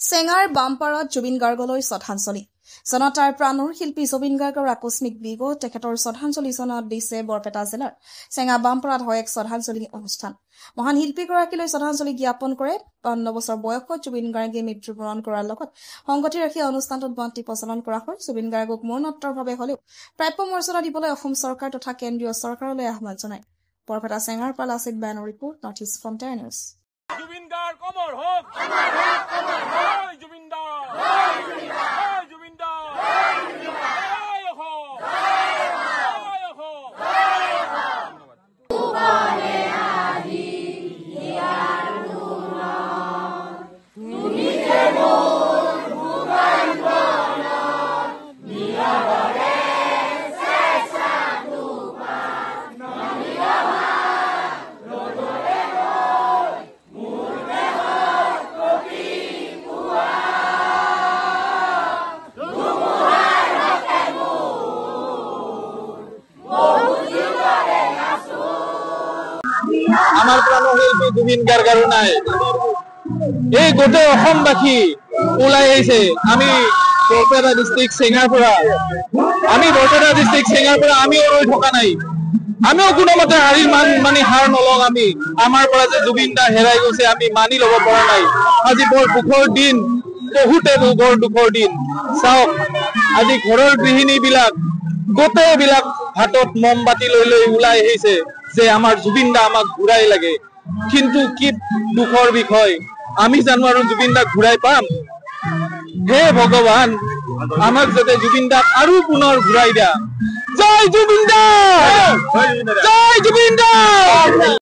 চেঙাৰ বামপাৰত জুবিন গাৰ্গলৈ শ্ৰদ্ধাঞ্জলি জনতাৰ প্ৰাণৰ শিল্পী জুবিন গাৰ্গৰ আকস্মিক বিয়োগত তেখেতৰ শ্ৰদ্ধাঞ্জলি জনাত দিছে বৰপেটা জিলাৰ চেঙা বামপাৰাত হয় এক শ্ৰদ্ধাঞ্জলি অনুষ্ঠান। মহান শিল্পীগৰাকীলৈ শ্ৰদ্ধাঞ্জলি জ্ঞাপন কৰে ৫৫ বছৰ বয়সত জুবিন গাৰ্গে মৃত্যুবৰণ কৰাৰ লগত সংগতি ৰাখি অনুষ্ঠানটোত বন্তি প্ৰজ্বলন কৰা হয়। জুবিন গাৰ্গক মৰণোত্তৰভাৱে হলেও প্ৰাপ্য মৰ্যাদা দিবলৈ অসম চৰকাৰ তথা কেন্দ্ৰীয় চৰকাৰলৈ আহ্বান জনায়। বৰপেটা চেঙাৰ পৰা লাচিত বায়নৰ report, north east frontier news. Zubeen Garg অমৰ হোক, অমৰ হোক, অমৰ হোক, জুবিন দা, জয় জুবিন দা, জয় জুবিন দা, জয় জুবিন দা, জয় হো, জয় হো, জয় হো। তুবানে আহি ইয়াৰ গুণত তুমি যে মোৰ ভুৱন নীৰৱৰে চেষ্টা তোমাৰ নমিৰমা ৰদৰে গৈ মোৰ দেহত কবি পুৱা ধুমুহাৰ হাতে মোৰ বহু দিনৰে আছো। আমাৰ প্ৰাণশিল্পী জুবিন গাৰ্গ আৰু নাই। এই গোটেই অসমবাসী ওলাই আহিছে। আমি বৰপেটা ডিষ্ট্ৰিক্ট চেঙাৰ পৰা আমিও ৰৈ থকা নাই। আমিও কোনোমতে হাৰ নলওঁ। আমি আমাৰ পৰা যে জুবিন দা হেৰাই গৈছে আমি মানি লব পৰা নাই। আজি বৰ দুখৰ দিন, বহুতে বৰ দুখৰ দিন। চাওক, আজি ঘৰৰ গৃহিণী বিলাক গোটেইবিলাক হাতত মমবাতি লৈ ওলাই আহিছে যে আমাৰ জুবিন দা আমাক ঘূৰাই লাগে। কিন্তু কি দুখৰ বিষয়, আমি জানো আৰু জুবিন দাক ঘূৰাই পাম? হে ভগৱান, আমাক যাতে জুবিন দাক আৰু পুনৰ ঘূৰাই দিয়া। জয় জুবিন দা, জয় জুবিন দা।